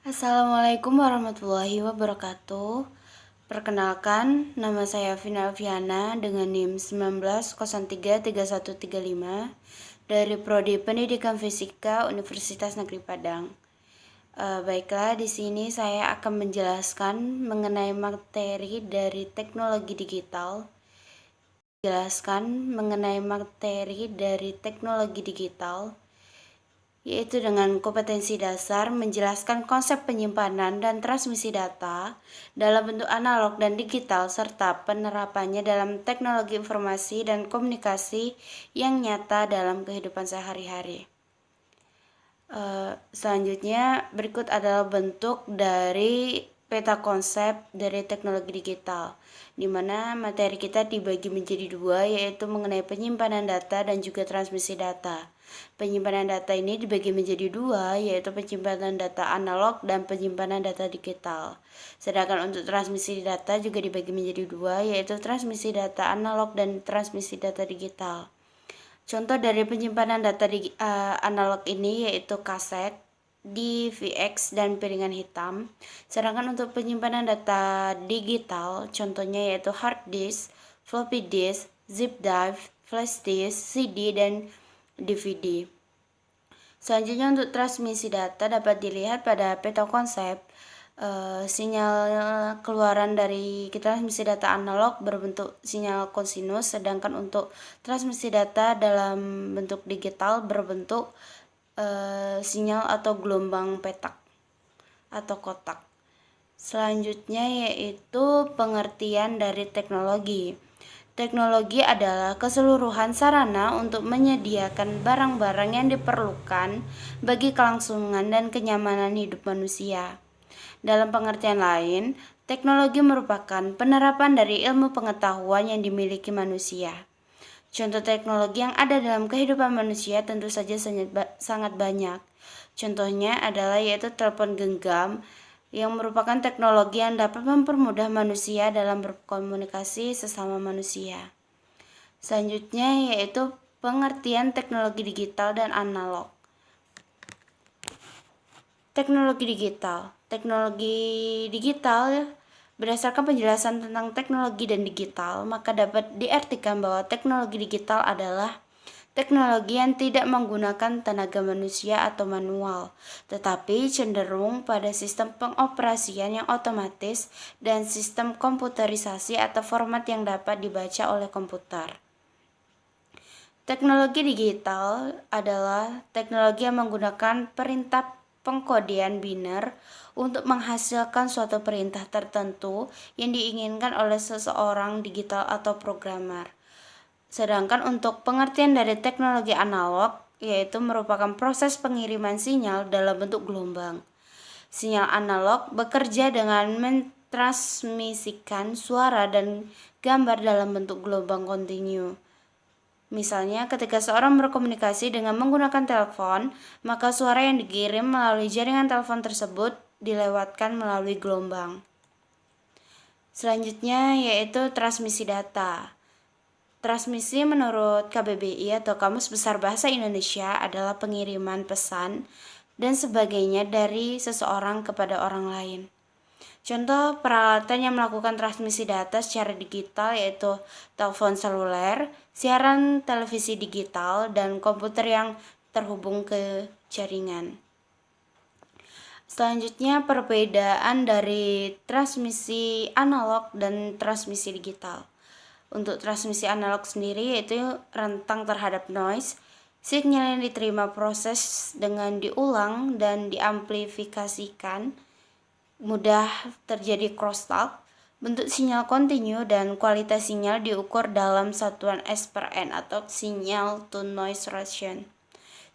Assalamualaikum warahmatullahi wabarakatuh. Perkenalkan, nama saya Vina Alfiana dengan NIM 19033135 dari Prodi Pendidikan Fisika Universitas Negeri Padang. Baiklah, di sini saya akan menjelaskan mengenai materi dari teknologi digital. Yaitu dengan kompetensi dasar menjelaskan konsep penyimpanan dan transmisi data dalam bentuk analog dan digital serta penerapannya dalam teknologi informasi dan komunikasi yang nyata dalam kehidupan sehari-hari. Selanjutnya berikut adalah bentuk dari peta konsep dari teknologi digital, di mana materi kita dibagi menjadi dua, yaitu mengenai penyimpanan data dan juga transmisi data. Penyimpanan data ini dibagi menjadi dua, yaitu penyimpanan data analog dan penyimpanan data digital. Sedangkan untuk transmisi data juga dibagi menjadi dua, yaitu transmisi data analog dan transmisi data digital. Contoh dari penyimpanan data analog ini yaitu kaset, DVX, dan piringan hitam. Sedangkan untuk penyimpanan data digital, contohnya yaitu hard disk, floppy disk, zip drive, flash disk, CD, dan DVD. Selanjutnya untuk transmisi data dapat dilihat pada peta konsep. Sinyal keluaran dari transmisi data analog berbentuk sinyal kosinus, sedangkan untuk transmisi data dalam bentuk digital berbentuk sinyal atau gelombang petak atau kotak. Selanjutnya yaitu pengertian dari teknologi. Teknologi adalah keseluruhan sarana untuk menyediakan barang-barang yang diperlukan bagi kelangsungan dan kenyamanan hidup manusia. Dalam pengertian lain, teknologi merupakan penerapan dari ilmu pengetahuan yang dimiliki manusia. Contoh teknologi yang ada dalam kehidupan manusia tentu saja sangat banyak. Contohnya adalah yaitu telepon genggam, yang merupakan teknologi yang dapat mempermudah manusia dalam berkomunikasi sesama manusia. Selanjutnya yaitu pengertian teknologi digital dan analog. Teknologi digital berdasarkan penjelasan tentang teknologi dan digital, maka dapat diartikan bahwa teknologi digital adalah teknologi yang tidak menggunakan tenaga manusia atau manual, tetapi cenderung pada sistem pengoperasian yang otomatis dan sistem komputerisasi atau format yang dapat dibaca oleh komputer. Teknologi digital adalah teknologi yang menggunakan perintah pengkodean biner untuk menghasilkan suatu perintah tertentu yang diinginkan oleh seseorang digital atau programmer. Sedangkan untuk pengertian dari teknologi analog, yaitu merupakan proses pengiriman sinyal dalam bentuk gelombang. Sinyal analog bekerja dengan mentransmisikan suara dan gambar dalam bentuk gelombang kontinu. Misalnya, ketika seorang berkomunikasi dengan menggunakan telepon, maka suara yang dikirim melalui jaringan telepon tersebut dilewatkan melalui gelombang. Selanjutnya yaitu transmisi data. Transmisi menurut KBBI atau Kamus Besar Bahasa Indonesia adalah pengiriman pesan dan sebagainya dari seseorang kepada orang lain. Contoh peralatan yang melakukan transmisi data secara digital yaitu telepon seluler, siaran televisi digital, dan komputer yang terhubung ke jaringan. Selanjutnya perbedaan dari transmisi analog dan transmisi digital. Untuk transmisi analog sendiri yaitu rentang terhadap noise, sinyal yang diterima proses dengan diulang dan diamplifikasikan, mudah terjadi crosstalk, bentuk sinyal kontinu, dan kualitas sinyal diukur dalam satuan S/N atau sinyal to noise ratio.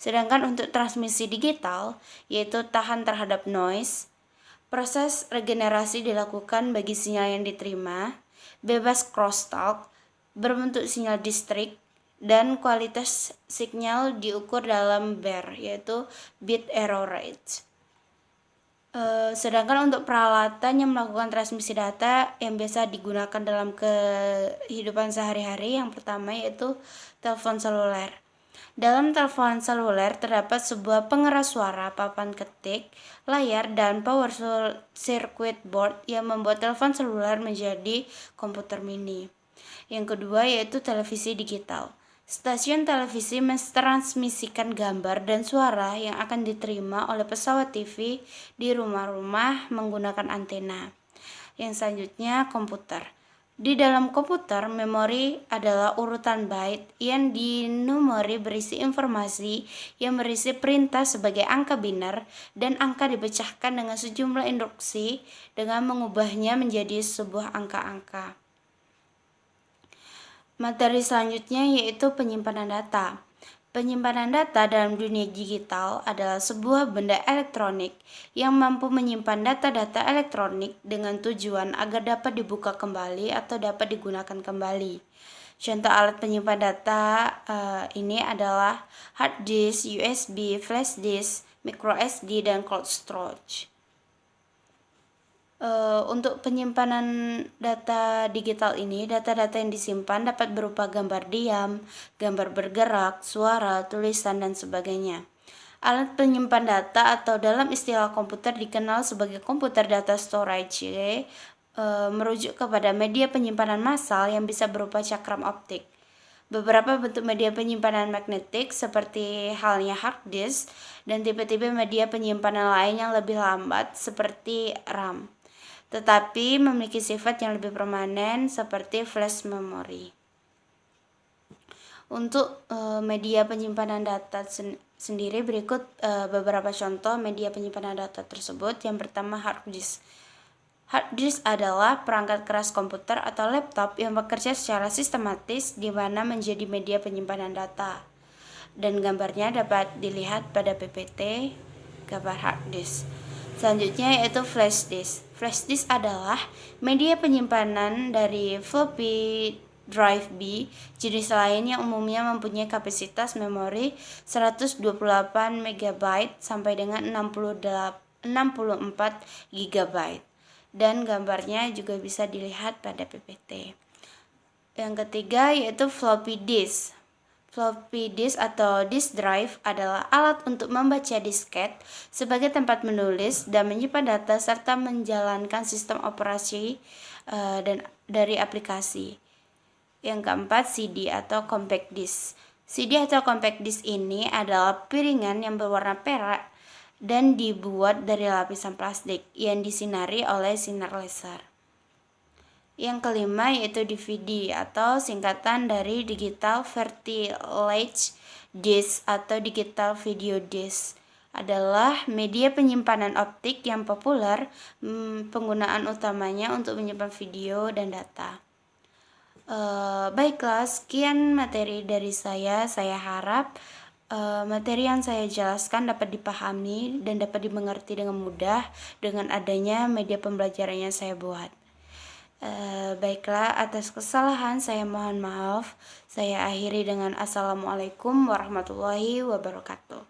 Sedangkan untuk transmisi digital, yaitu tahan terhadap noise, proses regenerasi dilakukan bagi sinyal yang diterima, bebas crosstalk, berbentuk sinyal distrik, dan kualitas sinyal diukur dalam BER, yaitu bit error rate. Sedangkan untuk peralatan yang melakukan transmisi data yang biasa digunakan dalam kehidupan sehari-hari, yang pertama yaitu telepon seluler. Dalam telepon seluler terdapat sebuah pengeras suara, papan ketik, layar, dan power circuit board yang membuat telepon seluler menjadi komputer mini. Yang kedua yaitu televisi digital. Stasiun televisi mentransmisikan gambar dan suara yang akan diterima oleh pesawat TV di rumah-rumah menggunakan antena. Yang selanjutnya komputer. Di dalam komputer, memori adalah urutan byte yang dinomori berisi informasi yang berisi perintah sebagai angka biner dan angka dipecahkan dengan sejumlah instruksi dengan mengubahnya menjadi sebuah angka-angka. Materi selanjutnya yaitu penyimpanan data. Penyimpanan data dalam dunia digital adalah sebuah benda elektronik yang mampu menyimpan data-data elektronik dengan tujuan agar dapat dibuka kembali atau dapat digunakan kembali. Contoh alat penyimpan data ini adalah hard disk, USB, flash disk, micro SD, dan cloud storage. Untuk penyimpanan data digital ini, data-data yang disimpan dapat berupa gambar diam, gambar bergerak, suara, tulisan, dan sebagainya. Alat penyimpan data atau dalam istilah komputer dikenal sebagai komputer data storage, merujuk kepada media penyimpanan massal yang bisa berupa cakram optik. Beberapa bentuk media penyimpanan magnetik seperti halnya hard disk dan tipe-tipe media penyimpanan lain yang lebih lambat seperti RAM, tetapi memiliki sifat yang lebih permanen seperti flash memory. Untuk media penyimpanan data sendiri berikut beberapa contoh media penyimpanan data tersebut. Yang pertama, hard disk. Hard disk adalah perangkat keras komputer atau laptop yang bekerja secara sistematis di mana menjadi media penyimpanan data. Dan gambarnya dapat dilihat pada PPT gambar hard disk. Selanjutnya yaitu flash disk. Flash disk adalah media penyimpanan dari floppy drive B, jenis lain yang umumnya mempunyai kapasitas memori 128 MB sampai dengan 64 GB. Dan gambarnya juga bisa dilihat pada PPT. Yang ketiga yaitu floppy disk. Floppy disk atau disk drive adalah alat untuk membaca disket sebagai tempat menulis dan menyimpan data serta menjalankan sistem operasi dan dari aplikasi. Yang keempat, CD atau compact disk. CD atau compact disk ini adalah piringan yang berwarna perak dan dibuat dari lapisan plastik yang disinari oleh sinar laser. Yang kelima yaitu DVD atau singkatan dari Digital Vertical Disc atau Digital Video Disc, adalah media penyimpanan optik yang populer, penggunaan utamanya untuk menyimpan video dan data. Baiklah, sekian materi dari saya. Saya harap materi yang saya jelaskan dapat dipahami dan dapat dimengerti dengan mudah dengan adanya media pembelajaran yang saya buat. Baiklah, atas kesalahan saya mohon maaf. Saya akhiri dengan Assalamualaikum warahmatullahi wabarakatuh.